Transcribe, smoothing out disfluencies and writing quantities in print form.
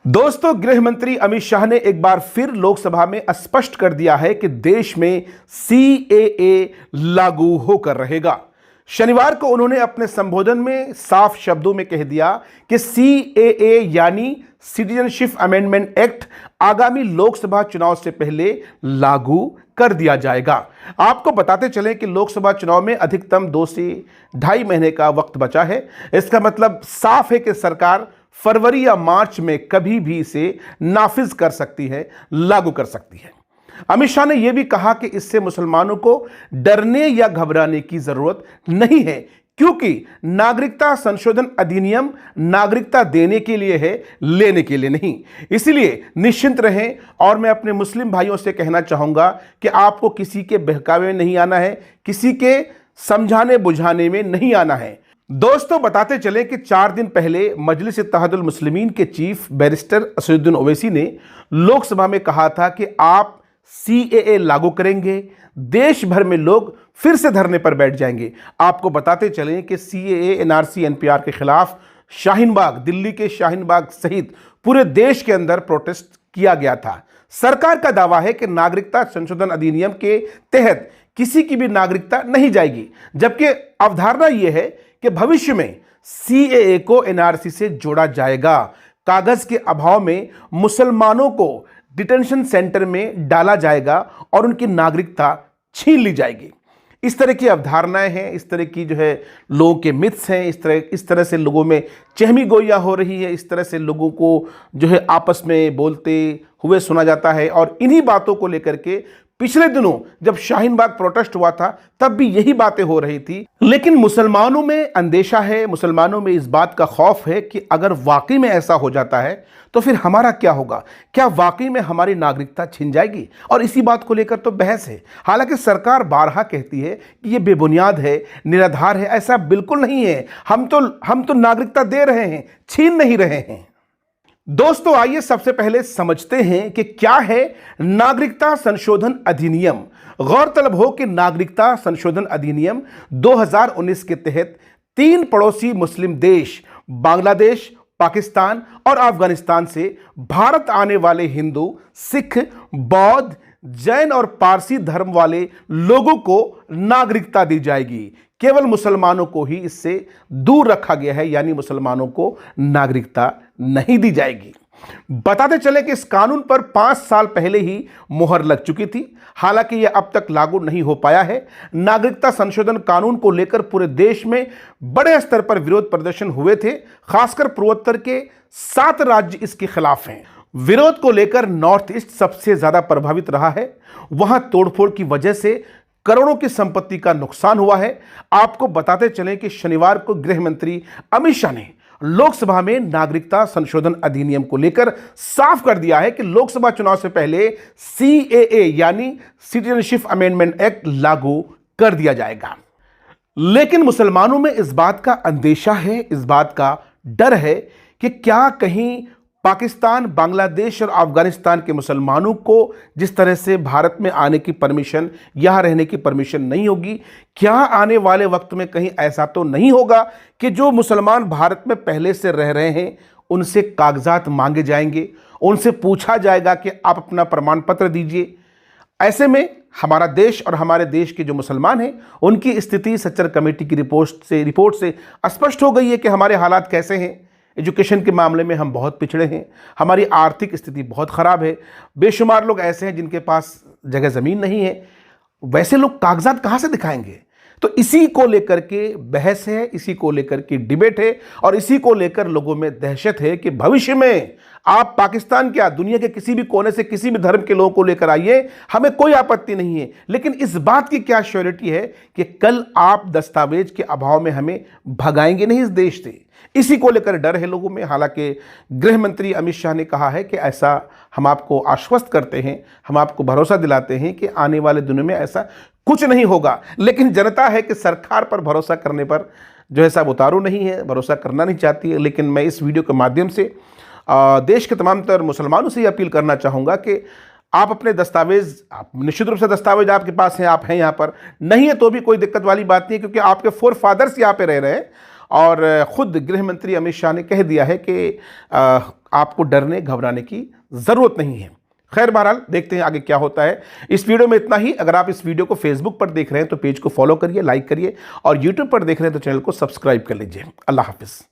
दोस्तों, गृह मंत्री अमित शाह ने एक बार फिर लोकसभा में स्पष्ट कर दिया है कि देश में सीएए लागू होकर रहेगा। शनिवार को उन्होंने अपने संबोधन में साफ शब्दों में कह दिया कि सीएए यानी सिटीजनशिप अमेंडमेंट एक्ट आगामी लोकसभा चुनाव से पहले लागू कर दिया जाएगा। आपको बताते चलें कि लोकसभा चुनाव में अधिकतम 2 से 2.5 महीने का वक्त बचा है। इसका मतलब साफ है कि सरकार फरवरी या मार्च में कभी भी इसे नाफिज कर सकती है, लागू कर सकती है। अमित शाह ने यह भी कहा कि इससे मुसलमानों को डरने या घबराने की जरूरत नहीं है, क्योंकि नागरिकता संशोधन अधिनियम नागरिकता देने के लिए है, लेने के लिए नहीं। इसलिए निश्चिंत रहें। और मैं अपने मुस्लिम भाइयों से कहना चाहूंगा कि आपको किसी के बहकावे में नहीं आना है, किसी के समझाने बुझाने में नहीं आना है। दोस्तों, बताते चले कि 4 दिन पहले मजलिस इत्तेहादुल मुस्लिमीन के चीफ बैरिस्टर असदुद्दीन ओवैसी ने लोकसभा में कहा था कि आप सीएए लागू करेंगे, देश भर में लोग फिर से धरने पर बैठ जाएंगे। आपको बताते चलें कि सीएए, एनआरसी, एनपीआर के खिलाफ शाहीनबाग, दिल्ली के शाहीनबाग सहित पूरे देश के अंदर प्रोटेस्ट किया गया था। सरकार का दावा है कि नागरिकता संशोधन अधिनियम के तहत किसी की भी नागरिकता नहीं जाएगी, जबकि अवधारणा यह है कि भविष्य में सीएए को एनआरसी से जोड़ा जाएगा। कागज के अभाव में मुसलमानों को डिटेंशन सेंटर में डाला जाएगा और उनकी नागरिकता छीन ली जाएगी। इस तरह की अवधारणाएं हैं, इस तरह की लोगों के मिथ्स हैं, इस तरह से लोगों में चहमी गोइयां हो रही है, इस तरह से लोगों को आपस में बोलते हुए सुना जाता है। और इन्हीं बातों को लेकर के पिछले दिनों जब शाहीनबाग प्रोटेस्ट हुआ था, तब भी यही बातें हो रही थी। लेकिन मुसलमानों में अंदेशा है, मुसलमानों में इस बात का खौफ है कि अगर वाकई में ऐसा हो जाता है तो फिर हमारा क्या होगा, क्या वाकई में हमारी नागरिकता छिन जाएगी। और इसी बात को लेकर तो बहस है। हालांकि सरकार बारहा कहती है कि यह बेबुनियाद है, निराधार है। ऐसा बिल्कुल नहीं है। हम तो नागरिकता दे रहे हैं, छीन नहीं रहे हैं। दोस्तों, आइए सबसे पहले समझते हैं कि क्या है नागरिकता संशोधन अधिनियम। गौरतलब हो कि नागरिकता संशोधन अधिनियम 2019 के तहत 3 पड़ोसी मुस्लिम देश बांग्लादेश, पाकिस्तान और अफगानिस्तान से भारत आने वाले हिंदू, सिख, बौद्ध, जैन और पारसी धर्म वाले लोगों को नागरिकता दी जाएगी। केवल मुसलमानों को ही इससे दूर रखा गया है, यानी मुसलमानों को नागरिकता नहीं दी जाएगी। बताते चले कि इस कानून पर 5 साल पहले ही मुहर लग चुकी थी। हालांकि यह अब तक लागू नहीं हो पाया है। नागरिकता संशोधन कानून को लेकर पूरे देश में बड़े स्तर पर विरोध प्रदर्शन हुए थे। खासकर पूर्वोत्तर के 7 राज्य इसके खिलाफ हैं। विरोध को लेकर नॉर्थ ईस्ट सबसे ज्यादा प्रभावित रहा है। वहां तोड़फोड़ की वजह से करोड़ों की संपत्ति का नुकसान हुआ है। आपको बताते चलें कि शनिवार को गृह मंत्री अमित शाह ने लोकसभा में नागरिकता संशोधन अधिनियम को लेकर साफ कर दिया है कि लोकसभा चुनाव से पहले सीएए यानी सिटीजनशिप अमेंडमेंट एक्ट लागू कर दिया जाएगा। लेकिन मुसलमानों में इस बात का अंदेशा है, इस बात का डर है कि क्या कहीं पाकिस्तान, बांग्लादेश और अफगानिस्तान के मुसलमानों को जिस तरह से भारत में आने की परमिशन, यहां रहने की परमिशन नहीं होगी, क्या आने वाले वक्त में कहीं ऐसा तो नहीं होगा कि जो मुसलमान भारत में पहले से रह रहे हैं उनसे कागजात मांगे जाएंगे, उनसे पूछा जाएगा कि आप अपना प्रमाण पत्र दीजिए। ऐसे में हमारा देश और हमारे देश के जो मुसलमान हैं उनकी स्थिति सच्चर कमेटी की रिपोर्ट से स्पष्ट हो गई है कि हमारे हालात कैसे हैं। एजुकेशन के मामले में हम बहुत पिछड़े हैं, हमारी आर्थिक स्थिति बहुत ख़राब है। बेशुमार लोग ऐसे हैं जिनके पास जगह ज़मीन नहीं है। वैसे लोग कागजात कहाँ से दिखाएंगे? तो इसी को लेकर के बहस है, इसी को लेकर के डिबेट है और इसी को लेकर लोगों में दहशत है कि भविष्य में आप पाकिस्तान क्या, दुनिया के किसी भी कोने से किसी भी धर्म के लोगों को लेकर आइए, हमें कोई आपत्ति नहीं है। लेकिन इस बात की क्या श्योरिटी है कि कल आप दस्तावेज के अभाव में हमें भगाएंगे नहीं इस देश से? इसी को लेकर डर है लोगों में। हालांकि गृह मंत्री अमित शाह ने कहा है कि ऐसा हम आपको आश्वस्त करते हैं, हम आपको भरोसा दिलाते हैं कि आने वाले दिनों में ऐसा कुछ नहीं होगा। लेकिन जनता है कि सरकार पर भरोसा करने पर सब उतारू नहीं है, भरोसा करना नहीं चाहती है। लेकिन मैं इस वीडियो के माध्यम से देश के तमाम तर मुसलमानों से ये अपील करना चाहूँगा कि आप अपने दस्तावेज, आप निश्चित रूप से दस्तावेज आपके पास हैं, आप हैं यहाँ पर, नहीं है तो भी कोई दिक्कत वाली बात नहीं है, क्योंकि आपके 4 फादर्स यहाँ पे रह रहे हैं और खुद गृह मंत्री अमित शाह ने कह दिया है कि आपको डरने घबराने की ज़रूरत नहीं है। खैर बहरहाल देखते हैं आगे क्या होता है। इस वीडियो में इतना ही। अगर आप इस वीडियो को फेसबुक पर देख रहे हैं तो पेज को फॉलो करिए, लाइक करिए, और यूट्यूब पर देख रहे हैं तो चैनल को सब्सक्राइब कर लीजिए। अल्लाह हाफिज़।